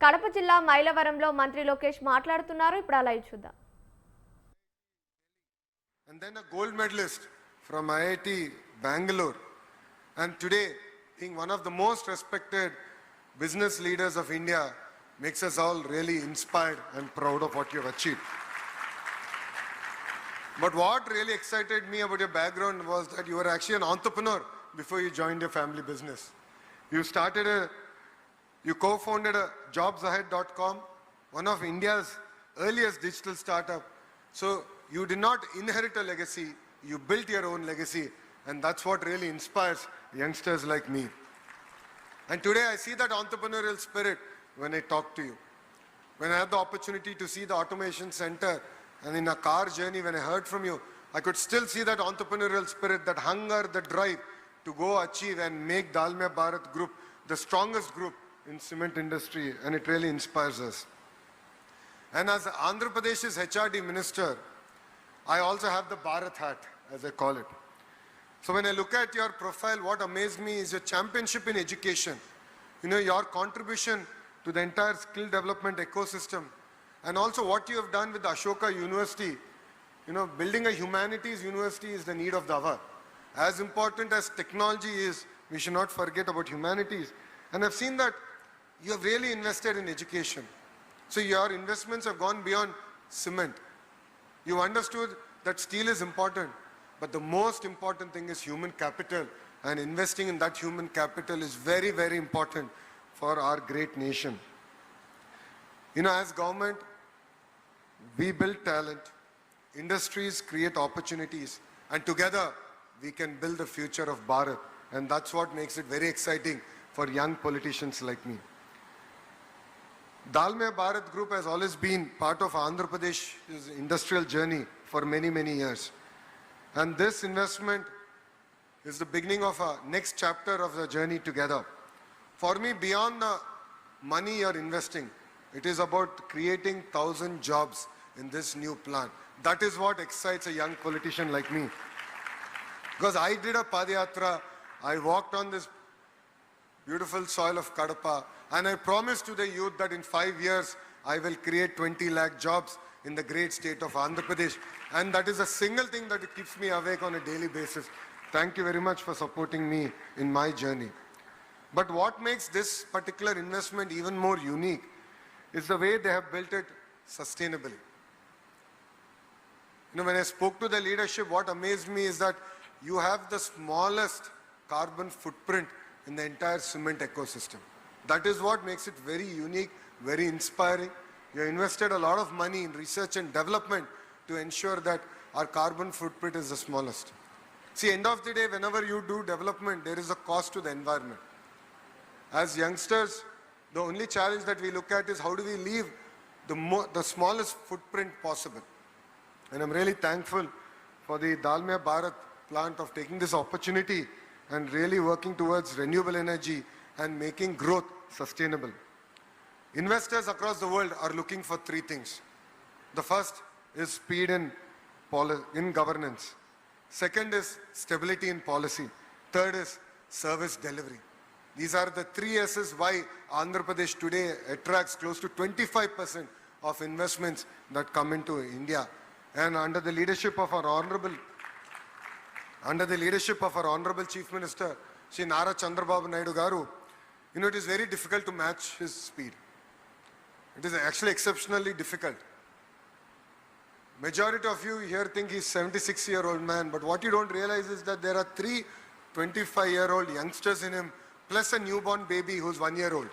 కడప జిల్లా మైలవరంలో మంత్రి లోకేష్ మాట్లాడుతున్నారు. ఇప్పుడు లైవ్ చూద్దాం. And then a gold medalist from IIT Bangalore, and today being one of the most respected business leaders of India makes us all really inspired and proud of what you have achieved. But what really excited me about your background was that you were actually an entrepreneur before you joined your family business. You co-founded a jobsahead.com, one of India's earliest digital startup. So you did not inherit a legacy, you built your own legacy, and that's what really inspires youngsters like me. And today I see that entrepreneurial spirit when I talk to you. When I had the opportunity to see the automation center, and in a car journey when I heard from you, I could still see that entrepreneurial spirit, that hunger, the drive to go achieve and make Dalmia Bharat Group the strongest group in cement industry, and it really inspires us. And as Andhra Pradesh's HRD minister, I also have the Bharat hat, as I call it. So when I look at your profile, what amazed me is your championship in education. You know, your contribution to the entire skill development ecosystem, and also what you have done with the Ashoka University. You know, building a humanities university is the need of the hour. As important as technology is, we should not forget about humanities. And I've seen that you have really invested in education. So your investments have gone beyond cement. You understood that steel is important, but the most important thing is human capital, and investing in that human capital is very, very important for our great nation. You know, as government, we build talent, industries create opportunities, and together we can build the future of Bharat, and that's what makes it very exciting for young politicians like me. Dalmia Bharat Group has always been part of Andhra Pradesh's industrial journey for many, many years. And this investment is the beginning of a next chapter of the journey together. For me, beyond the money you're investing, it is about creating 1,000 jobs in this new plant. That is what excites a young politician like me. Because I did a Padayatra, I walked on this beautiful soil of Kadapa, and I promised to the youth that in 5 years, I will create 20 lakh jobs in the great state of Andhra Pradesh. And that is a single thing that keeps me awake on a daily basis. Thank you very much for supporting me in my journey. But what makes this particular investment even more unique is the way they have built it sustainably. You know, when I spoke to the leadership, what amazed me is that you have the smallest carbon footprint in the entire cement ecosystem. That is what makes it very unique, very inspiring. You have invested a lot of money in research and development to ensure that our carbon footprint is the smallest. See, end of the day, whenever you do development, there is a cost to the environment. As youngsters, the only challenge that we look at is how do we leave the smallest footprint possible. And I'm really thankful for the Dalmia Bharat plant of taking this opportunity and really working towards renewable energy and making growth sustainable. Investors across the world are looking for 3 things. The first is speed in governance. Second is stability in policy. Third is service delivery. These are the 3 S's why Andhra Pradesh today attracts close to 25% of investments that come into India. And under the leadership of our honorable Chief Minister, Shri Nara Chandrababu Garu, you know, it is very difficult to match his speed. It is actually exceptionally difficult. Majority of you here think he's 76-year-old man, but what you don't realize is that there are 3 25-year-old youngsters in him, plus a newborn baby who's 1 year old.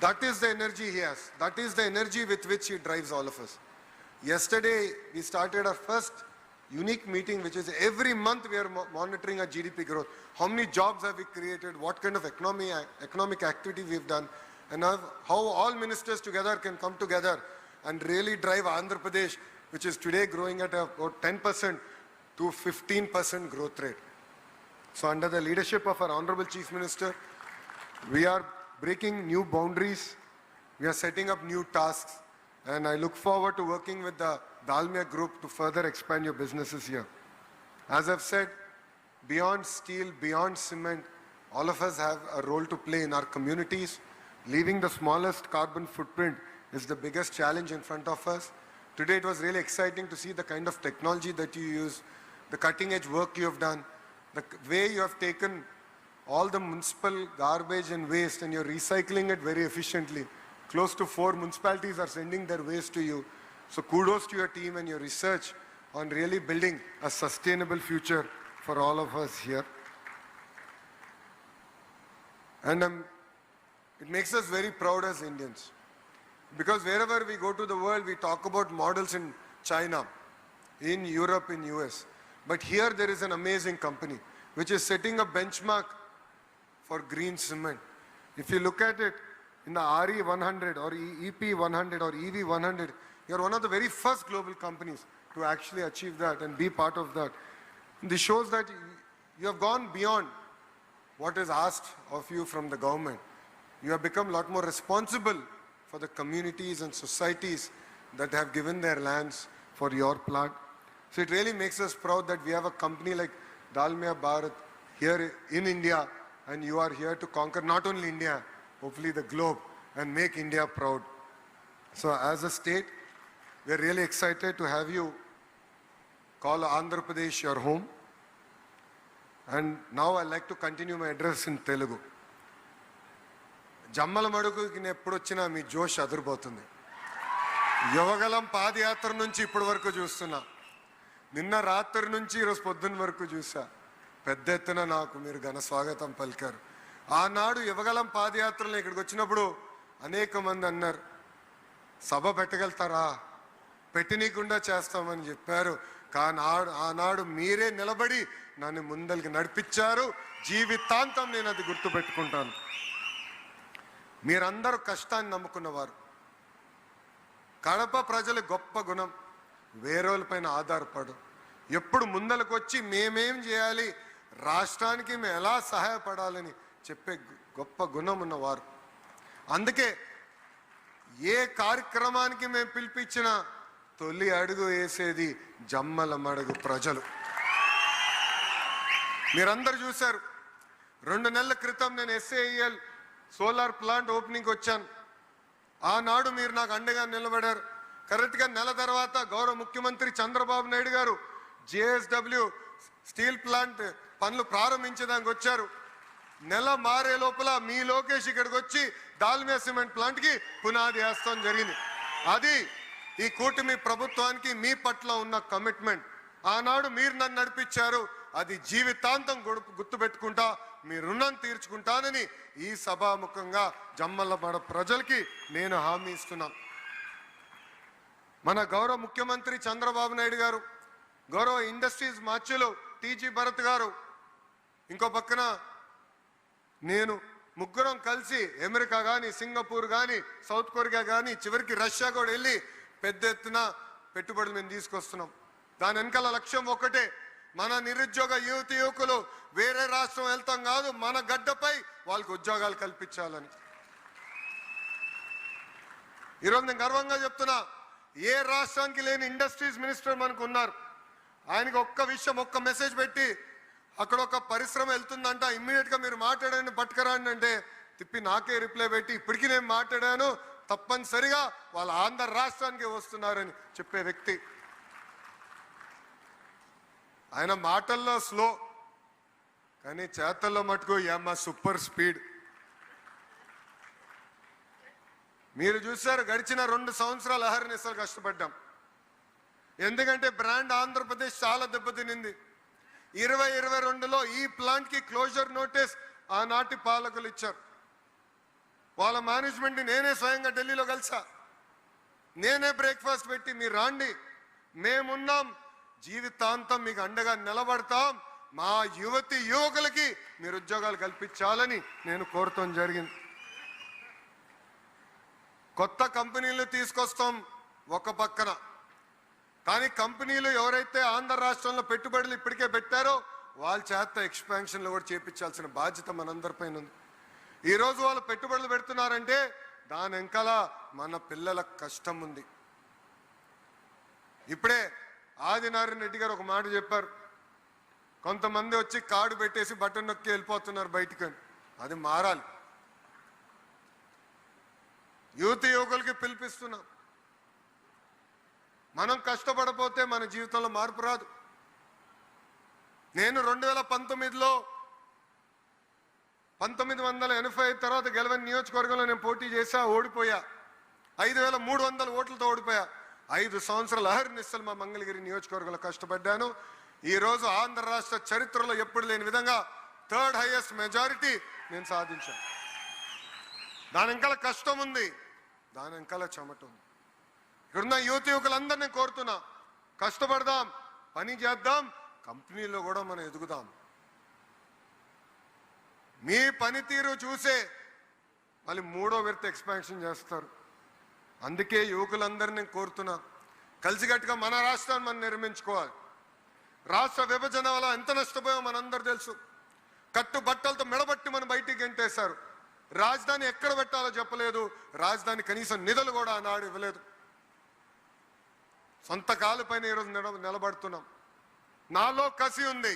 That is the energy he has. That is the energy with which he drives all of us. Yesterday, we started our first unique meeting, which is every month we are monitoring our GDP growth. How many jobs have we created? What kind of economic activity we've done? And how all ministers together can come together and really drive Andhra Pradesh, which is today growing at about 10% to 15% growth rate. So under the leadership of our Honorable Chief Minister, we are breaking new boundaries, we are setting up new tasks, and I look forward to working with the Dalmia Group to further expand your businesses here. As I've said, beyond steel, beyond cement, all of us have a role to play in our communities, Leaving the smallest carbon footprint is the biggest challenge in front of us. Today it was really exciting to see the kind of technology that you use, the cutting edge work you have done, the way you have taken all the municipal garbage and waste and you're recycling it very efficiently. Close to 4 municipalities are sending their waste to you. So kudos to your team and your research on really building a sustainable future for all of us here. And it makes us very proud as Indians. Because wherever we go to the world, we talk about models in China, in Europe, in US. But here there is an amazing company which is setting a benchmark for green cement. If you look at it in the RE100 or EP100 or EV100, you're one of the very first global companies to actually achieve that and be part of that. This shows that you have gone beyond what is asked of you from the government. You have become a lot more responsible for the communities and societies that have given their lands for your plant. So it really makes us proud that we have a company like Dalmia Bharat here in India, and you are here to conquer not only India, hopefully the globe, and make India proud. So as a state, we are really excited to have you call Andhra Pradesh your home. And now I'd like to continue my address in Telugu. Jammalamadugu ki eppudu vachina mee josh adirpotundi. Yavagalam పాదయాత్ర నుంచి ఇప్పటి వరకు చూస్తున్నా. నిన్న రాత్రి నుంచి ఈరోజు పొద్దున్న వరకు చూసా. పెద్ద ఎత్తున నాకు మీరు ఘన స్వాగతం పలికారు. ఆనాడు యువగలం పాదయాత్రలో ఇక్కడికి వచ్చినప్పుడు అనేక మంది అన్నారు, సభ పెట్టగలుగుతారా, పెట్టనీయకుండా చేస్తామని చెప్పారు. కానీ ఆనాడు మీరే నిలబడి నన్ను ముందరికి నడిపించారు. జీవితాంతం నేను అది గుర్తుపెట్టుకుంటాను. మీరందరూ కష్టాన్ని నమ్ముకున్నవారు. కడప ప్రజల గొప్ప గుణం వేరేపైన ఆధారపడు, ఎప్పుడు ముందలకు వచ్చి మేమేం చేయాలి, రాష్ట్రానికి మేము ఎలా సహాయపడాలని చెప్పే గొప్ప గుణం ఉన్నవారు. అందుకే ఏ కార్యక్రమానికి మేము పిలిపించినా తొలి అడుగు వేసేది జమ్మలమడుగు ప్రజలు. మీరందరూ చూశారు, 2 నెలల క్రితం నేను SAEL సోలార్ ప్లాంట్ ఓపెనింగ్కి వచ్చాను. ఆనాడు మీరు నాకు అండగా నిలబడారు. కరెక్ట్గా నెల తర్వాత గౌరవ ముఖ్యమంత్రి చంద్రబాబు నాయుడు గారు JSW స్టీల్ ప్లాంట్ పనులు ప్రారంభించడానికి వచ్చారు. నెల మారే లోపల మీ లోకేష్ ఇక్కడికి వచ్చి దాల్మియా సిమెంట్ ప్లాంట్కి పునాది వేస్తాం జరిగింది. అది ఈ కూటమి ప్రభుత్వానికి మీ పట్ల ఉన్న కమిట్మెంట్. ఆనాడు మీరు నన్ను నడిపించారు, అది జీవితాంతం గుర్తుపెట్టుకుంటా మీ రుణం తీర్చుకుంటానని ఈ సభాముఖంగా జమ్మలమడ ప్రజలకి నేను హామీ ఇస్తున్నాను. మన గౌరవ ముఖ్యమంత్రి చంద్రబాబు నాయుడు గారు, గౌరవ ఇండస్ట్రీస్ మార్చులు TG భరత్ గారు, ఇంకో పక్కన నేను, ముగ్గురం కలిసి అమెరికా కానీ, సింగపూర్ కానీ, సౌత్ కొరియా కానీ, చివరికి రష్యా కూడా వెళ్ళి పెద్ద ఎత్తున పెట్టుబడులు మేము తీసుకొస్తున్నాం. దాని వెనకాల లక్ష్యం ఒకటే, మన నిరుద్యోగ యువకులు వేరే రాష్ట్రం వెళ్తాం కాదు, మన గడ్డపై వాళ్ళకి ఉద్యోగాలు కల్పించాలని. ఈరోజు నేను గర్వంగా చెప్తున్నా, ఏ రాష్ట్రానికి లేని ఇండస్ట్రీస్ మినిస్టర్ మనకు ఉన్నారు. ఆయనకి ఒక్క విషయం, ఒక్క మెసేజ్ పెట్టి అక్కడ ఒక పరిశ్రమ వెళ్తుందంట, ఇమ్మీడియట్గా మీరు మాట్లాడండి, పట్టుకరాండి అంటే తిప్పి నాకే రిప్లై పెట్టి ఇప్పటికీ నేను మాట్లాడాను, తప్పనిసరిగా వాళ్ళ ఆంధ్ర రాష్ట్రానికి వస్తున్నారని చెప్పే వ్యక్తి. ఆయన మాటల్లో స్లో, కానీ చేతల్లో మటుకు ఏమా సూపర్ స్పీడ్. మీరు చూశారు, గడిచిన 2 సంవత్సరాలు అహర్నిశలు కష్టపడ్డాం. ఎందుకంటే బ్రాండ్ ఆంధ్రప్రదేశ్ చాలా దెబ్బతినింది. 2022లో ఈ ప్లాంట్కి క్లోజర్ నోటీస్ ఆనాటి పాలకులు ఇచ్చారు. వాళ్ళ మేనేజ్మెంట్ని నేనే స్వయంగా ఢిల్లీలో కలిసా. నేనే బ్రేక్ఫాస్ట్ పెట్టి మీరు రాండి, మేమున్నాం, జీవితాంతం మీకు అండగా నిలబడతాం, మా యువకులకి మీరు ఉద్యోగాలు కల్పించాలని నేను కోరటం జరిగింది. కొత్త కంపెనీలు తీసుకొస్తాం ఒక పక్కన, కానీ కంపెనీలు ఎవరైతే ఆంధ్ర రాష్ట్రంలో పెట్టుబడులు ఇప్పటికే పెట్టారో వాళ్ళ చేత ఎక్స్పాన్షన్లు కూడా చేపించాల్సిన బాధ్యత మనందరిపైన ఉంది. ఈరోజు వాళ్ళు పెట్టుబడులు పెడుతున్నారంటే దాని వెనకాల మన పిల్లల కష్టం ఉంది. ఇప్పుడే ఆదినారాయణ రెడ్డి గారు ఒక మాట చెప్పారు, కొంతమంది వచ్చి కార్డు పెట్టేసి బటన్ నొక్కి వెళ్ళిపోతున్నారు బయటికి. అది మారాలి. యువతి యువకులకి పిలిపిస్తున్నాం. మనం కష్టపడపోతే మన జీవితంలో మార్పు రాదు. నేను 2019లో 1985 తర్వాత గెలవని నియోజకవర్గంలో నేను పోటీ చేశా, ఓడిపోయా. 5300 ఓట్లతో ఓడిపోయా. 5 సంవత్సరాలు అహర్నిశలు మా మంగళగిరి నియోజకవర్గంలో కష్టపడ్డాను. ఈరోజు ఆంధ్ర రాష్ట్ర చరిత్రలో ఎప్పుడు లేని విధంగా 3rd హైయెస్ట్ మెజారిటీ నేను సాధించాను. దాని వెనకాల కష్టం ఉంది, దాని వెనకాల చెమట ఉంది. ఇక్కడున్న యువతి యువకులందరినీ కోరుతున్నా, కష్టపడదాం, పని చేద్దాం, కంపెనీలో కూడా మనం ఎదుగుదాం. మీ పనితీరు చూసే మళ్ళీ 3వ విడత ఎక్స్పాన్షన్ చేస్తారు. అందుకే యువకులందరినీ కోరుతున్నా, కలిసికట్టుగా మన రాష్ట్రాన్ని మనం నిర్మించుకోవాలి. రాష్ట్ర విభజన వల్ల ఎంత నష్టపోయామో మనందరూ తెలుసు. కట్టుబట్టలతో మెడబట్టి మనం బయటికి గెంటేశారు. రాజధాని ఎక్కడ పెట్టాలో చెప్పలేదు. రాజధాని కనీసం నిధులు కూడా ఆనాడు ఇవ్వలేదు. సొంత కాలుపైన ఈరోజు నిలబడుతున్నాం. నాలో కసి ఉంది,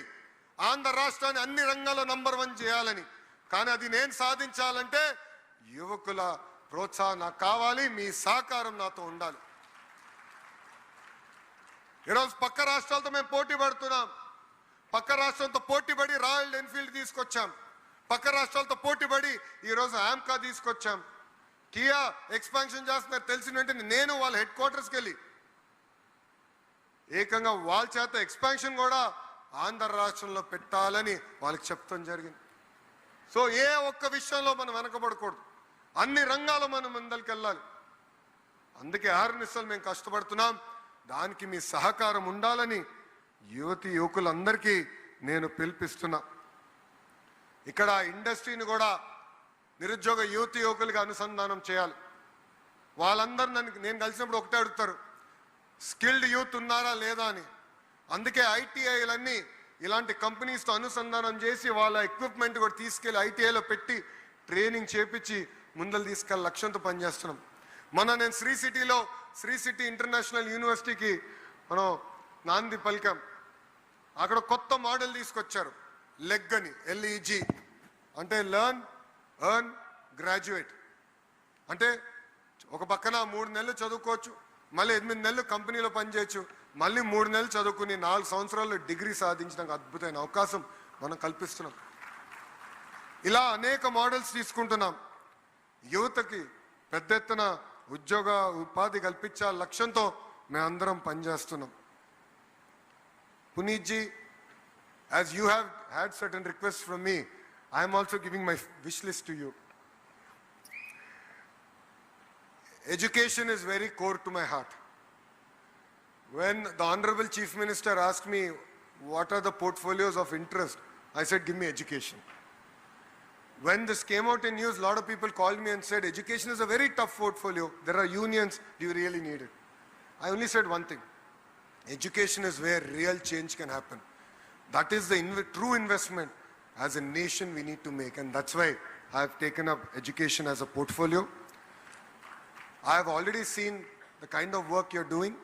ఆంధ్ర రాష్ట్రాన్ని అన్ని రంగాల్లో నంబర్ 1 చేయాలని. కానీ అది నేను సాధించాలంటే యువకుల ప్రోత్సాహం నాకు కావాలి, మీ సహకారం నాతో ఉండాలి. ఈరోజు పక్క రాష్ట్రాలతో మేము పోటీ పడుతున్నాం. పక్క రాష్ట్రంతో పోటీపడి రాయల్ ఎన్ఫీల్డ్ తీసుకొచ్చాం. పక్క రాష్ట్రాలతో పోటీపడి ఈరోజు ఆమ్కా తీసుకొచ్చాం. కియా ఎక్స్పాన్షన్ చేస్తున్నారు తెలిసిన వెంటనే నేను వాళ్ళ హెడ్ క్వార్టర్స్కి వెళ్ళి ఏకంగా వాళ్ళ చేత ఎక్స్పాన్షన్ కూడా ఆంధ్ర రాష్ట్రంలో పెట్టాలని వాళ్ళకి చెప్తాం జరిగింది. సో ఏ ఒక్క విషయంలో మనం వెనకబడకూడదు, అన్ని రంగాల్లో మనం ముందరికి వెళ్ళాలి. అందుకే ఆర్నిసలు మేము కష్టపడుతున్నాం. దానికి మీ సహకారం ఉండాలని యువతి యువకులందరికీ నేను పిలిపిస్తున్నా. ఇక్కడ ఇండస్ట్రీని కూడా నిరుద్యోగ యువతి యువకులుగా అనుసంధానం చేయాలి. వాళ్ళందరూ నేను కలిసినప్పుడు ఒకటే అడుగుతారు, స్కిల్డ్ యూత్ ఉన్నారా లేదా అని. అందుకే ఐటీఐలన్నీ ఇలాంటి కంపెనీస్తో అనుసంధానం చేసి వాళ్ళ ఎక్విప్మెంట్ కూడా తీసుకెళ్ళి ఐటీఐలో పెట్టి ట్రైనింగ్ చేపించి ముందలు తీసుకెళ్ళి లక్ష్యంతో పనిచేస్తున్నాం. నేను శ్రీ సిటీ ఇంటర్నేషనల్ యూనివర్సిటీకి మనం నాంది పలికాం. అక్కడ కొత్త మోడల్ తీసుకొచ్చారు, లెగ్ అని, LEG అంటే లెర్న్ ఎర్న్ గ్రాడ్యుయేట్. అంటే ఒక పక్కన 3 నెలలు చదువుకోవచ్చు, మళ్ళీ 8 నెలలు కంపెనీలో పనిచేయచ్చు, మళ్ళీ 3 నెలలు చదువుకుని 4 సంవత్సరాల్లో డిగ్రీ సాధించడానికి అద్భుతమైన అవకాశం మనం కల్పిస్తున్నాం. ఇలా అనేక మోడల్స్ తీసుకుంటున్నాం. యువతకి పెద్ద ఎత్తున ఉద్యోగ ఉపాధి కల్పించాల లక్ష్యంతో మేమందరం పనిచేస్తున్నాం. Puneet ji, as you have had certain requests from me, I am also giving my wish list to you. Education is very core to my heart. When the Honorable Chief Minister asked me what are the portfolios of interest, I said, give me education. When this came out in news, a lot of people called me and said, education is a very tough portfolio. There are unions. Do you really need it? I only said one thing. Education is where real change can happen. That is the true investment as a nation we need to make. And that's why I have taken up education as a portfolio. I have already seen the kind of work you're doing.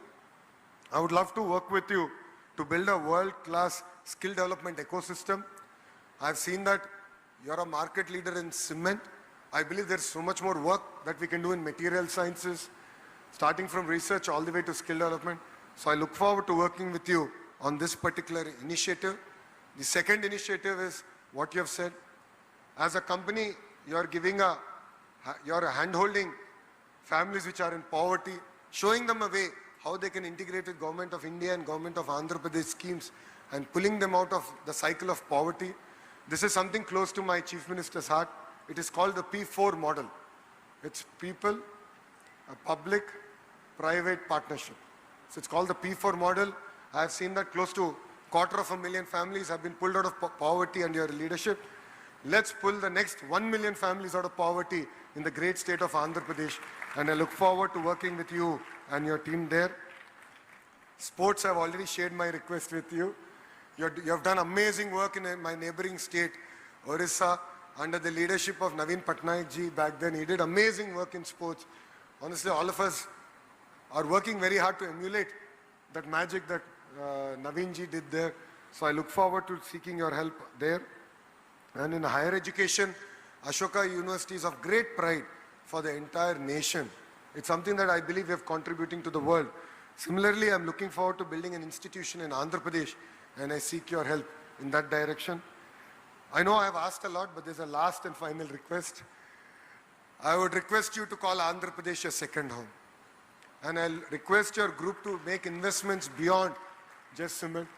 I would love to work with you to build a world-class skill development ecosystem. I've seen that you're a market leader in cement. I believe there's so much more work that we can do in material sciences, starting from research all the way to skill development. So I look forward to working with you on this particular initiative. The second initiative is what you have said. As a company, you're hand-holding families which are in poverty, showing them a way how they can integrate with Government of India and Government of Andhra Pradesh schemes and pulling them out of the cycle of poverty. This is something close to my Chief Minister's heart. It is called the P4 model. It's people, a public, private partnership. So it's called the P4 model. I have seen that close to 250,000 families have been pulled out of poverty under your leadership. Let's pull the next 1 million families out of poverty in the great state of Andhra Pradesh. And I look forward to working with you and your team there. Sports, I've already shared my request with you. You have done amazing work in my neighboring state, Orissa, under the leadership of Naveen Patnaik ji back then. He did amazing work in sports. Honestly, all of us are working very hard to emulate that magic that Naveen ji did there. So I look forward to seeking your help there. And in higher education, Ashoka University is of great pride for the entire nation. It's something that I believe we are contributing to the world. Similarly, I'm looking forward to building an institution in Andhra Pradesh, and I seek your help in that direction. I know I have asked a lot, but there's a last and final request. I would request you to call Andhra Pradesh your second home. And I'll request your group to make investments beyond just cement.